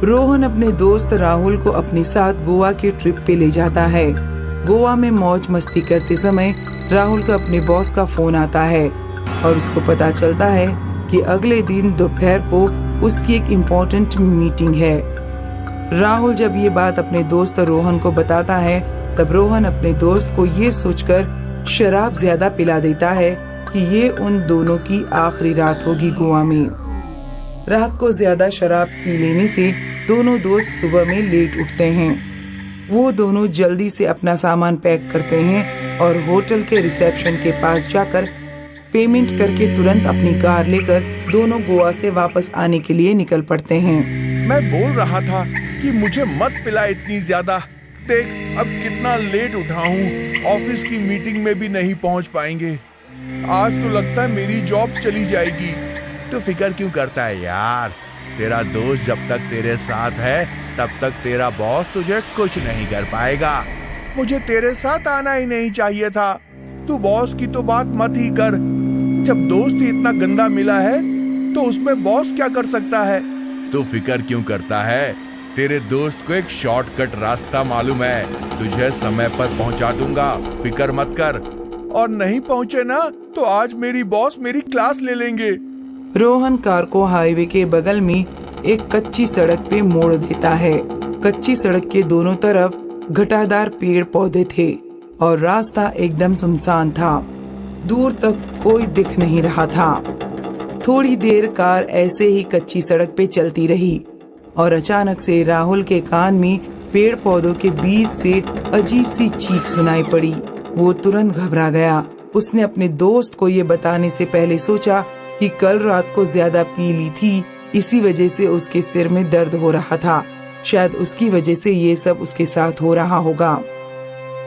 रोहन अपने दोस्त राहुल को अपने साथ गोवा के ट्रिप पे ले जाता है। गोवा में मौज मस्ती करते समय राहुल का अपने बॉस का फोन आता है और उसको पता चलता है कि अगले दिन दोपहर को उसकी एक इम्पोर्टेंट मीटिंग है। राहुल जब ये बात अपने दोस्त रोहन को बताता है तब रोहन अपने दोस्त को ये सोचकर शराब ज्यादा पिला देता है कि ये उन दोनों की आखिरी रात होगी गोवा में। रात को ज्यादा शराब पी लेने से दोनों दोस्त सुबह में लेट उठते हैं। वो दोनों जल्दी से अपना सामान पैक करते हैं और होटल के रिसेप्शन के पास जाकर पेमेंट करके तुरंत अपनी कार लेकर दोनों गोवा से वापस आने के लिए निकल पड़ते हैं। मैं बोल रहा था कि मुझे मत पिला इतनी ज्यादा। देख अब कितना लेट उठा हूँ, ऑफिस की मीटिंग में भी नहीं पहुँच पाएंगे। आज तो लगता है मेरी जॉब चली जाएगी। तो फिक्र क्यों करता है यार, तेरा दोस्त जब तक तेरे साथ है तब तक तेरा बॉस तुझे कुछ नहीं कर पाएगा। मुझे तेरे साथ आना ही नहीं चाहिए था। तू बॉस की तो बात मत ही कर। जब दोस्त ही इतना गंदा मिला है तो उसमें बॉस क्या कर सकता है। तू फिक्र क्यों करता है, तेरे दोस्त को एक शॉर्टकट रास्ता मालूम है, तुझे समय पर पहुंचा दूंगा, फिक्र मत कर। और नहीं पहुंचे ना तो आज मेरी बॉस मेरी क्लास ले लेंगे। रोहन कार को हाईवे के बगल में एक कच्ची सड़क पे मोड़ देता है। कच्ची सड़क के दोनों तरफ घटादार पेड़ पौधे थे और रास्ता एकदम सुनसान था। दूर तक कोई दिख नहीं रहा था। थोड़ी देर कार ऐसे ही कच्ची सड़क पे चलती रही और अचानक से राहुल के कान में पेड़ पौधों के बीच से अजीब सी चीख सुनाई पड़ी। वो तुरंत घबरा गया। उसने अपने दोस्त को ये बताने से पहले सोचा कि कल रात को ज्यादा पी ली थी, इसी वजह से उसके सिर में दर्द हो रहा था। शायद उसकी वजह से ये सब उसके साथ हो रहा होगा।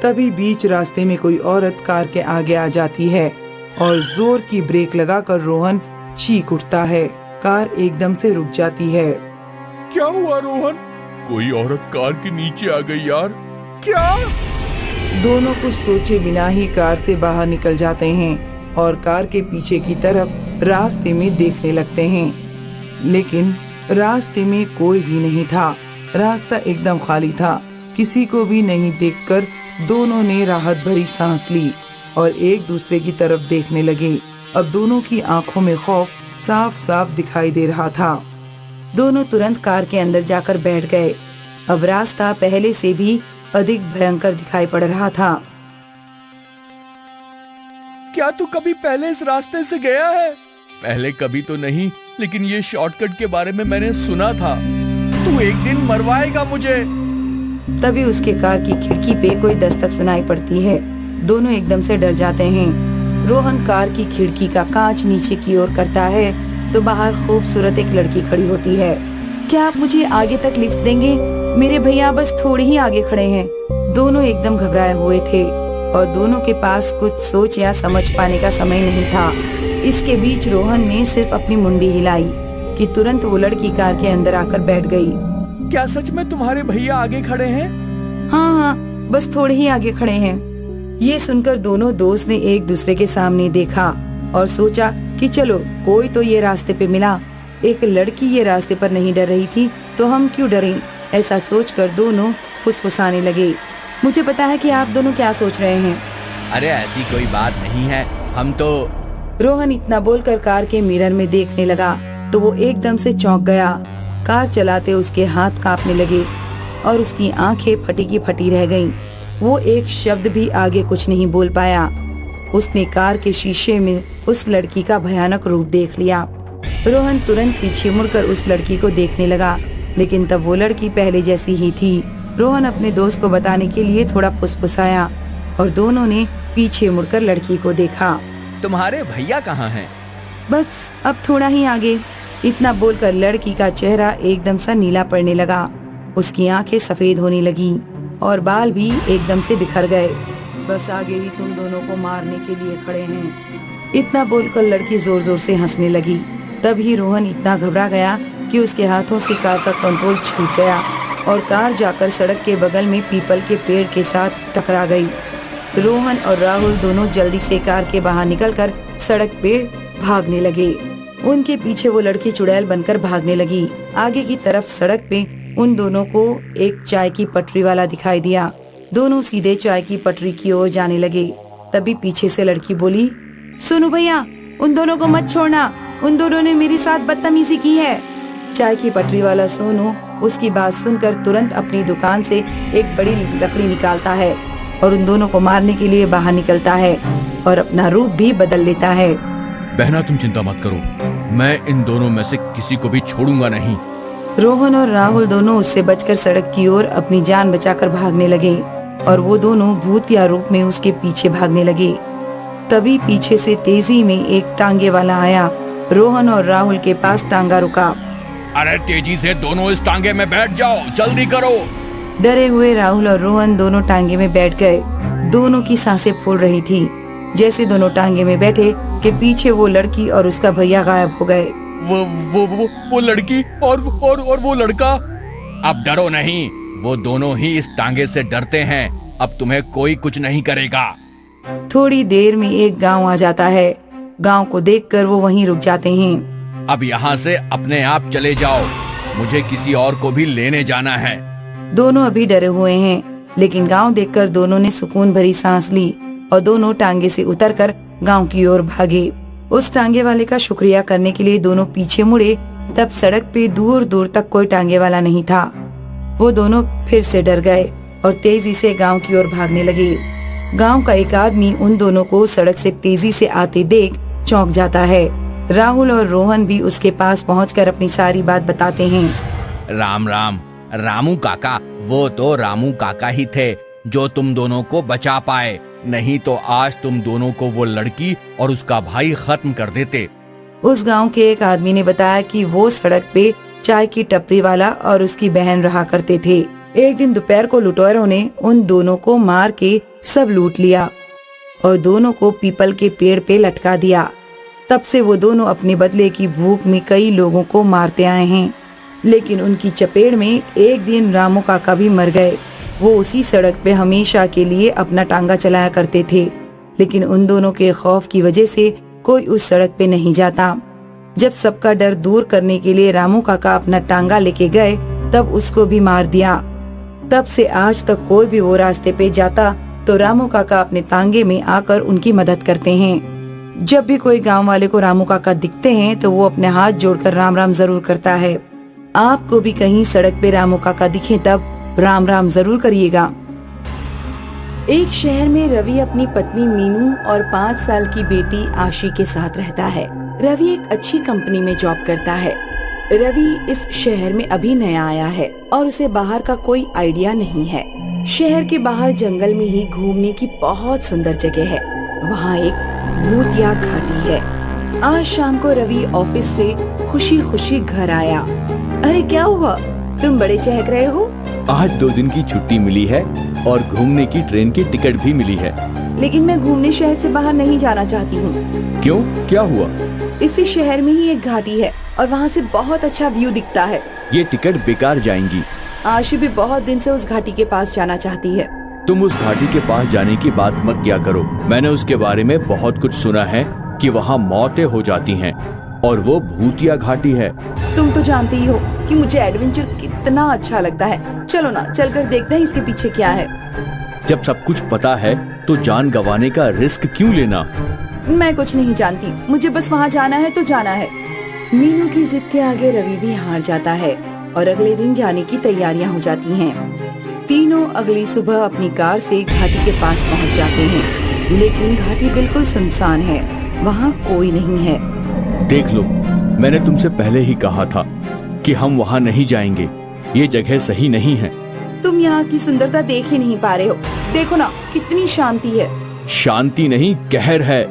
तभी बीच रास्ते में कोई औरत कार के आगे आ जाती है और जोर की ब्रेक लगाकर रोहन चीख उठता है। कार एकदम से रुक जाती है। क्या हुआ रोहन? कोई औरत कार के नीचे आ गई यार। क्या? दोनों कुछ सोचे बिना ही कार से बाहर निकल जाते हैं और कार के पीछे की तरफ रास्ते में देखने लगते हैं, लेकिन रास्ते में कोई भी नहीं था। रास्ता एकदम खाली था। किसी को भी नहीं देखकर दोनों ने राहत भरी सांस ली और एक दूसरे की तरफ देखने लगे। अब दोनों की आंखों में खौफ साफ साफ दिखाई दे रहा था। दोनों तुरंत कार के अंदर जाकर बैठ गए। अब रास्ता पहले से भी अधिक भयंकर दिखाई पड़ रहा था। क्या तू कभी पहले इस रास्ते से गया है? पहले कभी तो नहीं, लेकिन ये शॉर्टकट के बारे में मैंने सुना था। तू एक दिन मरवाएगा मुझे। तभी उसके कार की खिड़की पे कोई दस्तक सुनाई पड़ती है। दोनों एकदम से डर जाते हैं। रोहन कार की खिड़की का कांच नीचे की ओर करता है तो बाहर खूबसूरत एक लड़की खड़ी होती है। क्या आप मुझे आगे तक लिफ्ट देंगे? मेरे भैया बस थोड़े ही आगे खड़े हैं। दोनों एकदम घबराए हुए थे और दोनों के पास कुछ सोच या समझ पाने का समय नहीं था। इसके बीच रोहन ने सिर्फ अपनी मुंडी हिलाई कि तुरंत वो लड़की कार के अंदर आकर बैठ गई। क्या सच में तुम्हारे भैया आगे खड़े हैं? हाँ, बस थोड़े ही आगे खड़े हैं। ये सुनकर दोनों दोस्त ने एक दूसरे के सामने देखा और सोचा कि चलो कोई तो ये रास्ते पे मिला। एक लड़की ये रास्ते पर नहीं डर रही थी तो हम क्यों डरें? ऐसा सोचकर दोनों फुसफुसाने लगे। मुझे पता है कि आप दोनों क्या सोच रहे हैं। अरे ऐसी कोई बात नहीं है, हम तो। रोहन इतना बोलकर कार के मिरर में देखने लगा तो वो एकदम से चौंक गया। कार चलाते उसके हाथ कांपने लगे और उसकी आंखें फटी की फटी रह गईं। वो एक शब्द भी आगे कुछ नहीं बोल पाया। उसने कार के शीशे में उस लड़की का भयानक रूप देख लिया। रोहन तुरंत पीछे मुड़कर उस लड़की को देखने लगा, लेकिन तब वो लड़की पहले जैसी ही थी। रोहन अपने दोस्त को बताने के लिए थोड़ा फुसफुसाया और दोनों ने पीछे मुड़कर लड़की को देखा। तुम्हारे भैया कहाँ हैं? बस अब थोड़ा ही आगे। इतना बोलकर लड़की का चेहरा एकदम सा नीला पड़ने लगा। उसकी आंखें सफेद होने लगी और बाल भी एकदम से बिखर गए। बस आगे ही तुम दोनों को मारने के लिए खड़े हैं। इतना बोलकर लड़की जोर जोर से हंसने लगी। तभी रोहन इतना घबरा गया कि उसके हाथों से कार का कंट्रोल छूट गया और कार जाकर सड़क के बगल में पीपल के पेड़ के साथ टकरा गई। रोहन और राहुल दोनों जल्दी से कार के बाहर निकलकर सड़क पे भागने लगे। उनके पीछे वो लड़की चुड़ैल बनकर भागने लगी। आगे की तरफ सड़क पे उन दोनों को एक चाय की पटरी वाला दिखाई दिया। दोनों सीधे चाय की पटरी की ओर जाने लगे। तभी पीछे से लड़की बोली, सुनो भैया, उन दोनों को मत छोड़ना, उन दोनों ने मेरे साथ बदतमीजी की है। चाय की पटरी वाला सोनू उसकी बात सुनकर तुरंत अपनी दुकान से एक बड़ी लकड़ी निकालता है और उन दोनों को मारने के लिए बाहर निकलता है और अपना रूप भी बदल लेता है। बहना तुम चिंता मत करो, मैं इन दोनों में से किसी को भी छोड़ूंगा नहीं। रोहन और राहुल दोनों उससे बचकर सड़क की ओर अपनी जान बचाकर भागने लगे और वो दोनों भूतिया रूप में उसके पीछे भागने लगे। तभी पीछे से तेजी में एक टांगे वाला आया। रोहन और राहुल के पास टांगा रुका। अरे तेजी से दोनों इस टांगे में बैठ जाओ, जल्दी करो। डरे हुए राहुल और रोहन दोनों टांगे में बैठ गए। दोनों की सांसें फूल रही थी। जैसे दोनों टांगे में बैठे कि पीछे वो लड़की और उसका भैया गायब हो गए। वो लड़की और वो लड़का। अब डरो नहीं, वो दोनों ही इस टांगे से डरते हैं। अब तुम्हें कोई कुछ नहीं करेगा। थोड़ी देर में एक गांव आ जाता है। गांव को देखकर वो वहीं रुक जाते हैं। अब यहाँ से अपने आप चले जाओ, मुझे किसी और को भी लेने जाना है। दोनों अभी डरे हुए हैं, लेकिन गांव देखकर दोनों ने सुकून भरी सांस ली और दोनों टांगे से उतरकर गांव की ओर भागे। उस टांगे वाले का शुक्रिया करने के लिए दोनों पीछे मुड़े। तब सड़क पे दूर दूर तक कोई टांगे वाला नहीं था। वो दोनों फिर से डर गए और तेजी से गांव की ओर भागने लगे। गांव का एक आदमी उन दोनों को सड़क से तेजी से आते देख चौंक जाता है। राहुल और रोहन भी उसके पास पहुंचकर अपनी सारी बात बताते हैं। राम राम, रामू काका, वो तो रामू काका ही थे जो तुम दोनों को बचा पाए, नहीं तो आज तुम दोनों को वो लड़की और उसका भाई खत्म कर देते। उस गांव के एक आदमी ने बताया कि वो सड़क पे चाय की टपरी वाला और उसकी बहन रहा करते थे। एक दिन दोपहर को लुटेरों ने उन दोनों को मार के सब लूट लिया और दोनों को पीपल के पेड़ पे लटका दिया। तब से वो दोनों अपने बदले की भूख में कई लोगों को मारते आए हैं, लेकिन उनकी चपेट में एक दिन रामू काका भी मर गए। वो उसी सड़क पे हमेशा के लिए अपना टांगा चलाया करते थे, लेकिन उन दोनों के खौफ की वजह से कोई उस सड़क पे नहीं जाता। जब सबका डर दूर करने के लिए रामू काका अपना टांगा लेके गए, तब उसको भी मार दिया। तब से आज तक कोई भी वो रास्ते पे जाता तो रामू काका अपने तांगे में आकर उनकी मदद करते हैं। जब भी कोई गांव वाले को रामू काका दिखते हैं तो वो अपने हाथ जोड़कर राम राम जरूर करता है। आपको भी कहीं सड़क पे रामू काका दिखे तब राम राम जरूर करिएगा। एक शहर में रवि अपनी पत्नी मीनू और 5 साल की बेटी आशी के साथ रहता है। रवि एक अच्छी कंपनी में जॉब करता है। रवि इस शहर में अभी नया आया है और उसे बाहर का कोई आइडिया नहीं है। शहर के बाहर जंगल में ही घूमने की बहुत सुंदर जगह है। वहाँ एक भूतिया घाटी है। आज शाम को रवि ऑफिस से खुशी खुशी घर आया। अरे क्या हुआ, तुम बड़े चहक रहे हो? आज 2 दिन की छुट्टी मिली है और घूमने की ट्रेन की टिकट भी मिली है। लेकिन मैं घूमने शहर से बाहर नहीं जाना चाहती हूँ। क्यों, क्या हुआ? इसी शहर में ही एक घाटी है और वहाँ से बहुत अच्छा व्यू दिखता है। ये टिकट बेकार जाएंगी। आशी भी बहुत दिन से उस घाटी के पास जाना चाहती है। तुम उस घाटी के पास जाने की बात मत किया करो। मैंने उसके बारे में बहुत कुछ सुना है कि वहाँ मौतें हो जाती हैं और वो भूतिया घाटी है। तुम तो जानते ही हो कि मुझे एडवेंचर कितना अच्छा लगता है। चलो ना, चलकर देखते हैं इसके पीछे क्या है। जब सब कुछ पता है तो जान गंवाने का रिस्क क्यों लेना? मैं कुछ नहीं जानती, मुझे बस वहाँ जाना है तो जाना है। मीनू की जिद के आगे रवि भी हार जाता है और अगले दिन जाने की तैयारियां हो जाती हैं। तीनों अगली सुबह अपनी कार से घाटी के पास पहुंच जाते हैं, लेकिन घाटी बिल्कुल सुनसान है, वहाँ कोई नहीं है। देख लो, मैंने तुमसे पहले ही कहा था कि हम वहाँ नहीं जाएंगे। ये जगह सही नहीं है। तुम यहाँ की सुंदरता देख ही नहीं पा रहे हो। देखो ना, कितनी शांति है। शांति नहीं, कहर है।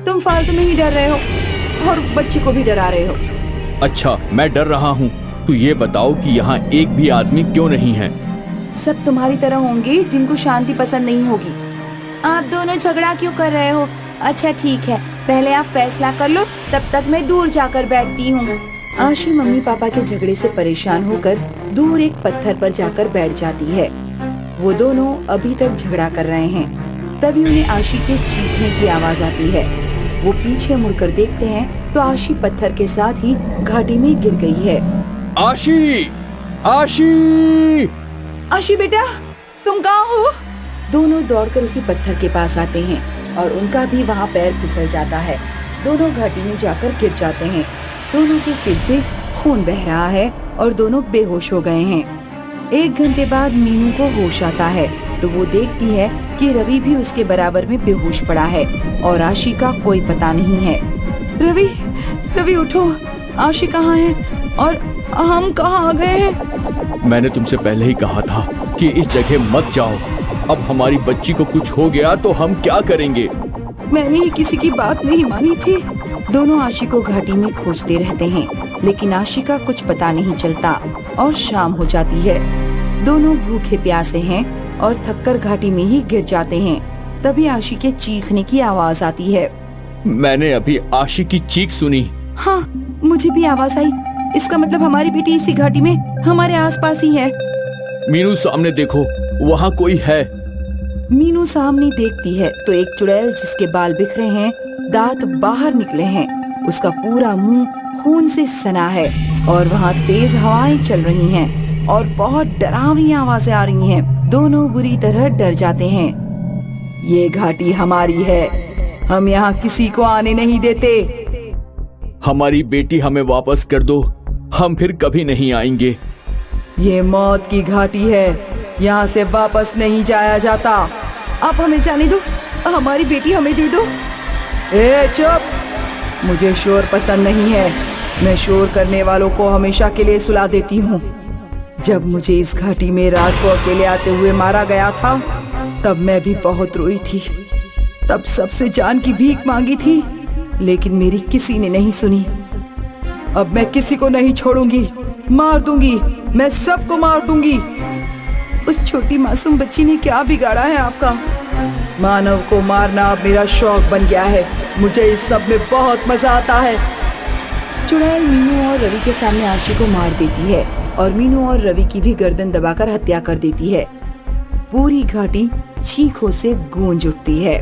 तुम फालतू में ही डर रहे हो और बच्ची को भी डरा रहे हो। अच्छा, मैं डर रहा हूँ तो ये बताओ कि यहाँ एक भी आदमी क्यों नहीं है? सब तुम्हारी तरह होंगे जिनको शांति पसंद नहीं होगी। आप दोनों झगड़ा क्यों कर रहे हो? अच्छा ठीक है, पहले आप फैसला कर लो, तब तक मैं दूर जाकर बैठती हूँ। आशी मम्मी पापा के झगड़े से परेशान होकर दूर एक पत्थर पर जाकर बैठ जाती है। वो दोनों अभी तक झगड़ा कर रहे हैं। तभी उन्हें आशी के चीखने की आवाज आती है। वो पीछे मुड़कर देखते हैं तो आशी पत्थर के साथ ही घाटी में गिर गई है। आशी! आशी! आशी बेटा, तुम कहाँ हो? दोनों दौड़कर उसी पत्थर के पास आते हैं और उनका भी वहाँ पैर फिसल जाता है। दोनों घाटी में जाकर गिर जाते हैं। दोनों के सिर से खून बह रहा है और दोनों बेहोश हो गए हैं। 1 घंटे बाद मीनू को होश आता है तो वो देखती है कि रवि भी उसके बराबर में बेहोश पड़ा है और आशी का कोई पता नहीं है। रवि उठो, आशी कहाँ है और हम कहाँ आ गए हैं? मैंने तुमसे पहले ही कहा था कि इस जगह मत जाओ। अब हमारी बच्ची को कुछ हो गया तो हम क्या करेंगे? मैंने ही किसी की बात नहीं मानी थी। दोनों आशी को घाटी में खोजते रहते हैं लेकिन आशी का कुछ पता नहीं चलता और शाम हो जाती है। दोनों भूखे प्यासे हैं और थककर घाटी में ही गिर जाते हैं। तभी आशी के चीखने की आवाज आती है। मैंने अभी आशी की चीख सुनी। हाँ, मुझे भी आवाज आई। इसका मतलब हमारी बेटी इसी घाटी में हमारे आसपास ही है। मीनू सामने देखो, वहाँ कोई है। मीनू सामने देखती है तो एक चुड़ैल जिसके बाल बिखरे हैं, दांत बाहर निकले हैं, उसका पूरा मुंह खून से सना है और वहाँ तेज हवाएं चल रही हैं और बहुत डरावनी आवाजें आ रही हैं। दोनों बुरी तरह डर जाते हैं। ये घाटी हमारी है, हम यहाँ किसी को आने नहीं देते। हमारी बेटी हमें वापस कर दो, हम फिर कभी नहीं आएंगे। ये मौत की घाटी है, यहाँ से वापस नहीं जाया जाता। आप हमें जाने दो, हमारी बेटी हमें दे दो। ए चुप, मुझे शोर पसंद नहीं है। मैं शोर करने वालों को हमेशा के लिए सुला देती हूँ। जब मुझे इस घाटी में रात को अकेले आते हुए मारा गया था तब मैं भी बहुत रोई थी। तब सबसे जान की भीख मांगी थी लेकिन मेरी किसी ने नहीं सुनी। अब मैं किसी को नहीं छोड़ूंगी, मार दूंगी, मैं सबको मार दूंगी। उस छोटी मासूम बच्ची ने क्या बिगाड़ा है आपका? मानव को मारना अब मेरा शौक बन गया है। मुझे इस सब में बहुत मजा आता है। चुड़ैल मीनू और रवि के सामने आशी को मार देती है और मीनू और रवि की भी गर्दन दबाकर हत्या कर देती है। पूरी घाटी चीखों से गूंज उठती है।